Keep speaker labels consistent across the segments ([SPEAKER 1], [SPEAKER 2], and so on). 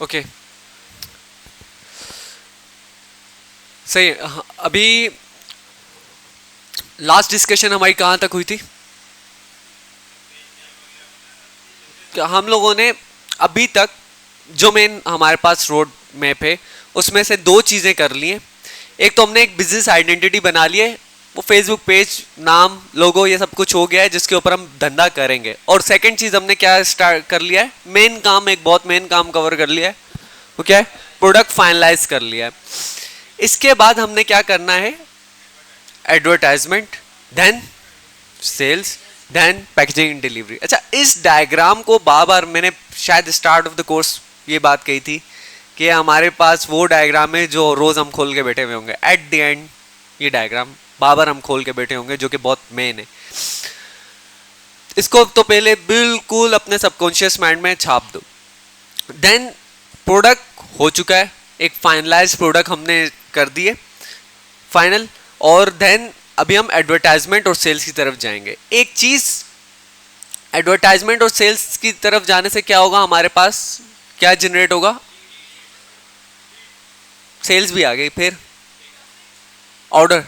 [SPEAKER 1] Okay सही है। हाँ, अभी लास्ट डिस्कशन हमारी कहाँ तक हुई थी? क्या हम लोगों ने अभी तक जो मेन हमारे पास रोड मैप है उसमें से दो चीज़ें कर ली हैं। एक तो हमने एक बिजनेस आइडेंटिटी बना ली है, वो फेसबुक पेज, नाम, लोगो, ये सब कुछ हो गया है जिसके ऊपर हम धंधा करेंगे। और सेकंड चीज़ हमने क्या स्टार्ट कर लिया है, मेन काम, एक बहुत मेन काम कवर कर लिया है, वो क्या है? प्रोडक्ट फाइनलाइज कर लिया है। इसके बाद हमने क्या करना है? Advertisement, then sales, then packaging delivery. अच्छा, इस डायग्राम को बार बार मैंने शायद स्टार्ट ऑफ द कोर्स ये बात कही थी कि हमारे पास वो डायग्राम है जो रोज हम खोल के बैठे हुए होंगे। एट द एंड ये डायग्राम बार बार हम खोल के बैठे होंगे, जो कि बहुत मेन है। इसको तो पहले बिल्कुल अपने सबकॉन्शियस माइंड में छाप दो। देन प्रोडक्ट हो चुका है, एक फाइनलाइज प्रोडक्ट हमने कर दिए फाइनल। और देन अभी हम एडवर्टाइजमेंट और सेल्स की तरफ जाएंगे। एक चीज, एडवर्टाइजमेंट और सेल्स की तरफ जाने से क्या होगा, हमारे पास क्या जनरेट होगा? सेल्स भी आ गई, फिर ऑर्डर,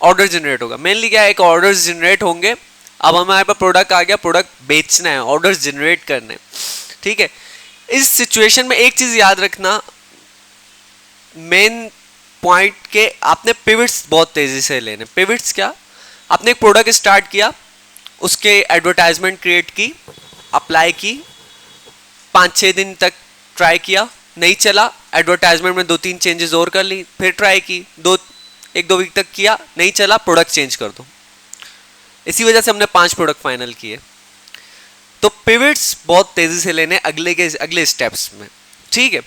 [SPEAKER 1] ऑर्डर जनरेट होगा। मेनली क्या है, एक ऑर्डर्स जनरेट होंगे। अब हमारे पास प्रोडक्ट आ गया, प्रोडक्ट बेचना है, ऑर्डर्स जनरेट करने, ठीक है। इस सिचुएशन में एक चीज याद रखना, मेन पॉइंट के आपने पिविट्स बहुत तेजी से लेने। पिविट्स क्या? आपने एक प्रोडक्ट स्टार्ट किया, उसके एडवर्टाइजमेंट क्रिएट की, अप्लाई की, 5-6 दिन तक ट्राई किया, नहीं चला, एडवर्टाइजमेंट में 2-3 चेंजेस और कर ली, फिर ट्राई की, 1-2 वीक तक किया, नहीं चला, प्रोडक्ट चेंज कर दो। इसी वजह से हमने 5 प्रोडक्ट फाइनल किए। तो पिविट्स बहुत तेजी से लेने अगले स्टेप्स में, ठीक है।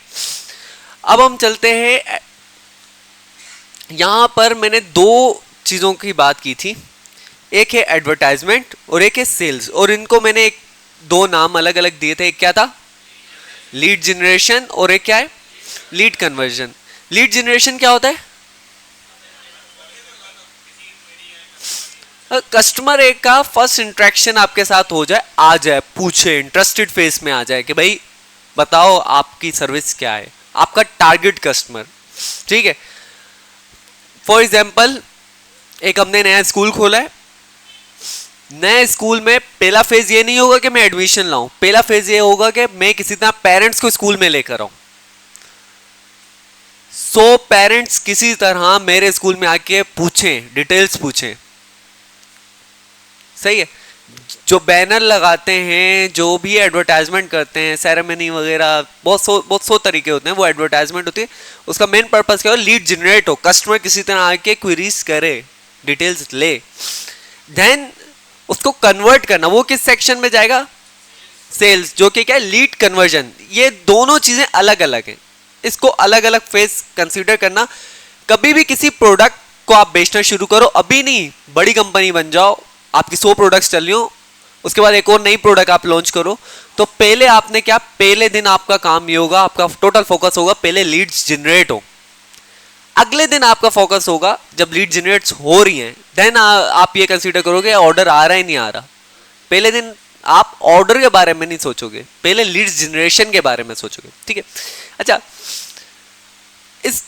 [SPEAKER 1] अब हम चलते हैं, यहां पर मैंने दो चीजों की बात की थी, एक है एडवर्टाइजमेंट और एक है सेल्स। और इनको मैंने एक दो नाम अलग अलग दिए थे। एक क्या था? लीड जनरेशन, और एक क्या है? Lead conversion. लीड जनरेशन क्या होता है? कस्टमर एक का फर्स्ट इंटरेक्शन आपके साथ हो जाए, आ जाए, पूछे, इंटरेस्टेड फेस में आ जाए कि भाई बताओ आपकी सर्विस क्या है, आपका टारगेट कस्टमर, ठीक है। फॉर एग्जाम्पल, एक हमने नया स्कूल खोला है। नए स्कूल में पहला फेज ये नहीं होगा कि मैं एडमिशन लाऊं, पहला फेज ये होगा कि मैं किसी तरह पेरेंट्स को स्कूल में लेकर आऊं। 100 पेरेंट्स किसी तरह मेरे स्कूल में आके पूछें, डिटेल्स पूछें, सही है। जो बैनर लगाते हैं, जो भी एडवर्टाइजमेंट करते हैं, सेरेमनी वगैरह, बहुत सौ तरीके होते हैं, वो एडवर्टाइजमेंट होती है। उसका मेन पर्पस क्या हो? लीड जनरेट हो, कस्टमर किसी तरह आके क्वेरीज करे, डिटेल्स ले, देन उसको कन्वर्ट करना। वो किस सेक्शन में जाएगा? सेल्स, जो कि क्या है? Lead conversion. ये दोनों चीजें अलग अलग हैं, इसको अलग अलग फेज कंसीडर करना। कभी भी किसी प्रोडक्ट को आप बेचना शुरू करो, अभी नहीं, बड़ी कंपनी बन जाओ, आपकी 100 प्रोडक्ट्स चल रही हो, उसके बाद एक और नई प्रोडक्ट आप लॉन्च करो, तो पहले आपने क्या, पहले दिन आपका काम ये होगा, आपका टोटल फोकस होगा पहले लीड्स जनरेट हो। अगले दिन आपका फोकस होगा, जब लीड जनरेट्स हो रही हैं, देन आप ये कंसीडर करोगे ऑर्डर आ रहा है नहीं आ रहा। पहले दिन आप ऑर्डर के बारे में नहीं सोचोगे, पहले लीड्स जनरेशन के बारे में सोचोगे, ठीक है। अच्छा, इस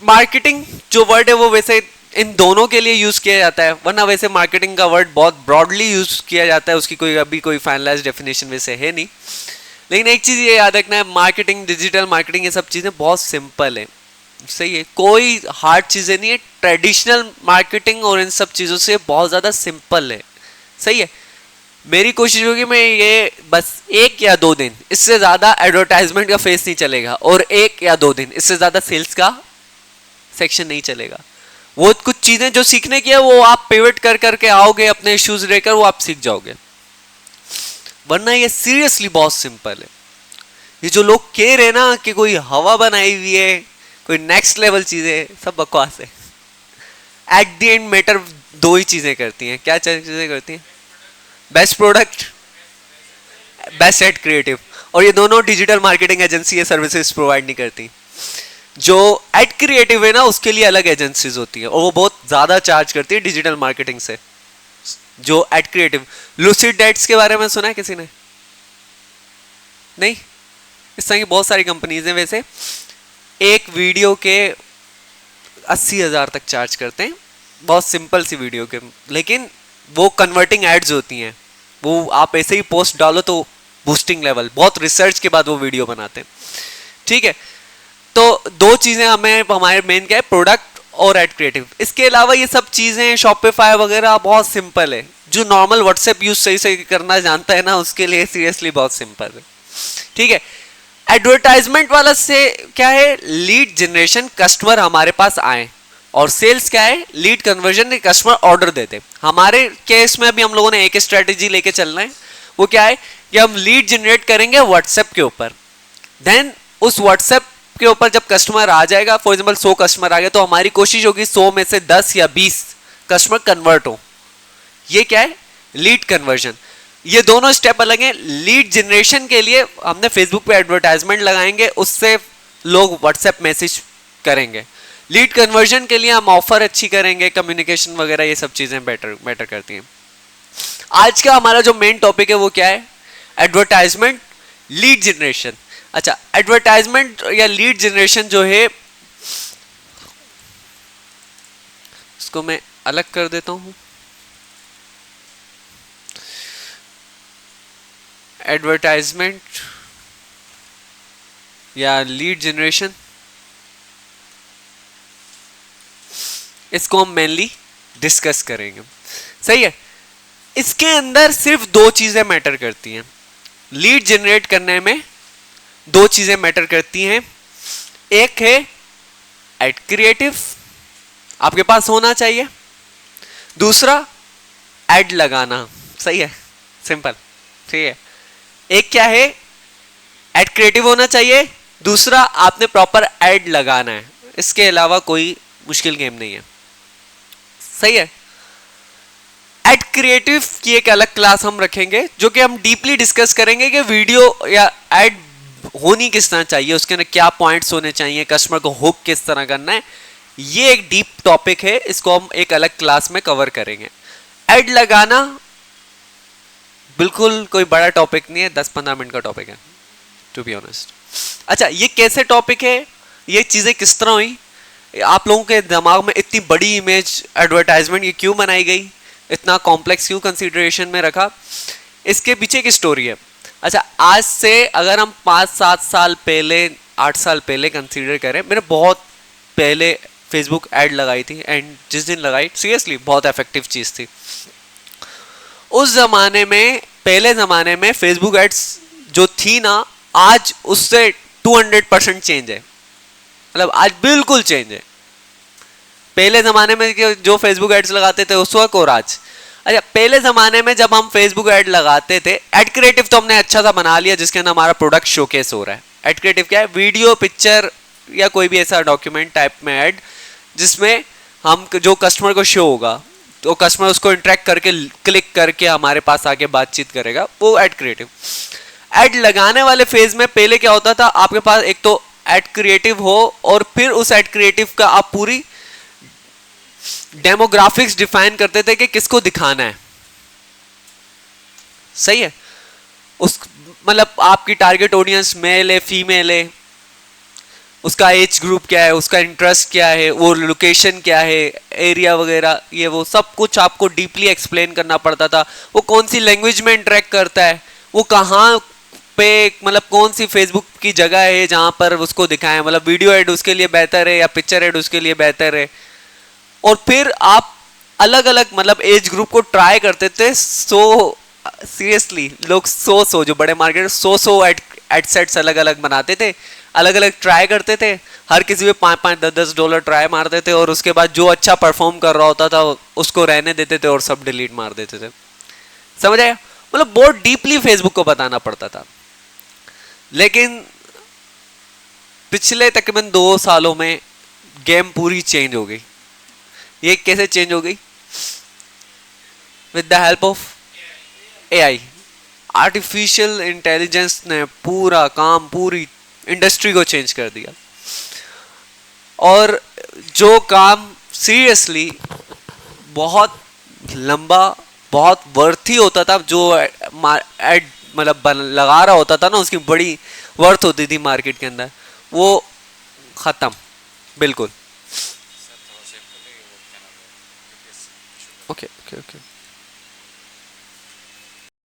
[SPEAKER 1] मार्केटिंग जो वर्ड है वो वैसे इन दोनों के लिए यूज किया जाता है, वरना वैसे मार्केटिंग का वर्ड बहुत ब्रॉडली यूज किया जाता है, उसकी कोई अभी कोई फाइनलाइज डेफिनेशन वैसे है नहीं। लेकिन एक चीज ये याद रखना है, मार्केटिंग, डिजिटल मार्केटिंग, ये सब चीजें बहुत सिंपल है, सही है, कोई हार्ड चीजें नहीं है। ट्रेडिशनल मार्केटिंग और इन सब चीजों से बहुत ज्यादा सिंपल है, सही है। मेरी कोशिश होगी मैं ये बस 1 या 2 दिन, इससे ज्यादा एडवर्टाइजमेंट का फेस नहीं चलेगा, और 1 या 2 दिन इससे ज्यादा सेल्स का सेक्शन नहीं चलेगा। वो कुछ चीजें जो सीखने की है वो आप पिवट कर करके आओगे, अपने इश्यूज लेकर वो आप सीख जाओगे, वरना ये सीरियसली बहुत सिंपल है। ये जो लोग कह रहे ना कि कोई हवा बनाई हुई है, कोई नेक्स्ट लेवल चीजें, सब बकवास है। एट द एंड मैटर दो ही चीजें करती हैं, क्या चीजें करती हैं? Best product, best at creative. और ये दोनों डिजिटल मार्केटिंग एजेंसी ये सर्विसेज प्रोवाइड नहीं करती। जो एड क्रिएटिव है ना, उसके लिए अलग एजेंसीज होती है और वो बहुत ज्यादा चार्ज करती है डिजिटल मार्केटिंग से। जो एड क्रिएटिव, लूसिड एड्स के बारे में सुना है किसी ने? नहीं? इस तरह की बहुत सारी कंपनीज हैं। वैसे एक वीडियो के 80,000 तक चार्ज करते हैं, बहुत सिंपल सी वीडियो के, लेकिन वो कन्वर्टिंग एड्स होती हैं, वो आप ऐसे ही पोस्ट डालो तो बूस्टिंग लेवल, बहुत रिसर्च के बाद वो वीडियो बनाते हैं। ठीक है, तो दो चीजें हमें, हमारे मेन क्या है, प्रोडक्ट और एड क्रिएटिव। इसके अलावा ये सब चीजें शॉपिफाई वगैरह बहुत सिंपल है, जो नॉर्मल व्हाट्सएप यूज सही से करना जानता है ना, उसके लिए सीरियसली बहुत सिंपल है। ठीक है, एडवर्टाइजमेंट वाला से क्या है, लीड जनरेशन, कस्टमर हमारे पास आए, और सेल्स क्या है, लीड कन्वर्जन, कस्टमर ऑर्डर देते। हमारे केस में अभी हम लोगों ने एक स्ट्रेटेजी लेके चलना है, वो क्या है कि हम लीड जनरेट करेंगे व्हाट्सएप के ऊपर, देन उस व्हाट्सएप के ऊपर जब कस्टमर आ जाएगा, फॉर एग्जांपल 100 कस्टमर आ गए, तो हमारी कोशिश होगी 100 में से 10 या 20 कस्टमर कन्वर्ट हो। ये क्या है, लीड कन्वर्जन। ये दोनों स्टेप अलग हैं। लीड जनरेशन के लिए हमने फेसबुक पे एडवर्टाइजमेंट लगाएंगे, उससे लोग व्हाट्सएप मैसेज करेंगे। लीड कन्वर्जन के लिए हम ऑफर अच्छी करेंगे, कम्युनिकेशन वगैरह, ये सब चीजें बेटर करती हैं। आज का हमारा जो मेन टॉपिक है वो क्या है, एडवर्टाइजमेंट, लीड जनरेशन। अच्छा, एडवर्टाइजमेंट या लीड जनरेशन जो है, इसको मैं अलग कर देता हूं। एडवर्टाइजमेंट या लीड जनरेशन, इसको हम मेनली डिस्कस करेंगे। सही है, इसके अंदर सिर्फ दो चीजें मैटर करती हैं। लीड जनरेट करने में दो चीजें मैटर करती हैं, एक है एड क्रिएटिव, आपके पास होना चाहिए, दूसरा एड लगाना। सही है, सिंपल। ठीक है, एक क्या है, एड क्रिएटिव होना चाहिए, दूसरा आपने प्रॉपर एड लगाना है। इसके अलावा कोई मुश्किल गेम नहीं है। सही है, एड क्रिएटिव की एक अलग क्लास हम रखेंगे, जो कि हम डीपली डिस्कस करेंगे कि वीडियो या एड होनी किस तरह चाहिए, उसके अंदर क्या पॉइंट्स होने चाहिए, कस्टमर को हुक किस तरह करना है। ये एक डीप टॉपिक है, इसको हम एक अलग क्लास में कवर करेंगे। एड लगाना बिल्कुल कोई बड़ा टॉपिक नहीं है, 10-15 मिनट का टॉपिक है, टू बी ऑनेस्ट। अच्छा, ये कैसे टॉपिक है, ये चीजें किस तरह हुई, आप लोगों के दिमाग में इतनी बड़ी इमेज एडवर्टाइजमेंट ये क्यों बनाई गई, इतना कॉम्प्लेक्स क्यों कंसीडरेशन में रखा, इसके पीछे की स्टोरी है। अच्छा, आज से अगर हम 5-7 साल पहले, 8 साल पहले कंसीडर करें, मैंने बहुत पहले फेसबुक ऐड लगाई थी, एंड जिस दिन लगाई सीरियसली बहुत इफेक्टिव चीज थी। उस जमाने में, पहले जमाने में फेसबुक एड्स जो थी ना, आज उससे 200% चेंज है। मतलब आज बिल्कुल चेंज है। पहले जमाने में जो फेसबुक एड्स लगाते थे उस वक्त और आज। अच्छा, पहले जमाने में जब हम फेसबुक ऐड लगाते थे, एड क्रिएटिव तो हमने अच्छा सा बना लिया जिसके अंदर हमारा प्रोडक्ट शोकेस हो रहा है। एड क्रिएटिव क्या है, वीडियो, पिक्चर या कोई भी ऐसा डॉक्यूमेंट टाइप में ऐड, जिसमें हम जो कस्टमर को शो होगा, तो कस्टमर उसको इंटरेक्ट करके, क्लिक करके हमारे पास आके बातचीत करेगा, वो एड क्रिएटिव। एड लगाने वाले फेज में पहले क्या होता था, आपके पास एक तो एड क्रिएटिव हो, और फिर उस एड क्रिएटिव का आप पूरी डेमोग्राफिक्स डिफाइन करते थे कि किसको दिखाना है। सही है, उस मतलब आपकी टारगेट ऑडियंस मेल है, फीमेल है, उसका एज ग्रुप क्या है, उसका इंटरेस्ट क्या है, वो लोकेशन क्या है, एरिया वगैरह, ये वो सब कुछ आपको डीपली एक्सप्लेन करना पड़ता था। वो कौन सी लैंग्वेज में इंटरेक्ट करता है, वो कहाँ पे, मतलब कौन सी फेसबुक की जगह है जहाँ पर उसको दिखाएं, मतलब वीडियो एड उसके लिए बेहतर है या पिक्चर एड उसके लिए बेहतर है। और फिर आप अलग अलग मतलब एज ग्रुप को ट्राई करते थे। सीरियसली लोग सो जो बड़े मार्केट 100 एड सेट्स अलग अलग बनाते थे, अलग अलग ट्राई करते थे, हर किसी में $5-10 ट्राई मारते थे, और उसके बाद जो अच्छा परफॉर्म कर रहा होता था उसको रहने देते थे और सब डिलीट मार देते थे। समझ आया, मतलब बहुत डीपली फेसबुक को बताना पड़ता था। लेकिन पिछले तकरीबन 2 सालों में गेम पूरी चेंज हो गई। ये कैसे चेंज हो गई, with the help of AI. Artificial intelligence ने पूरा काम, पूरी इंडस्ट्री को चेंज कर दिया। और जो काम सीरियसली बहुत लंबा, बहुत वर्थी होता था, जो एड मतलब लगा रहा होता था ना, उसकी बड़ी वर्थ होती थी मार्केट के अंदर, वो खत्म बिल्कुल। Okay okay okay.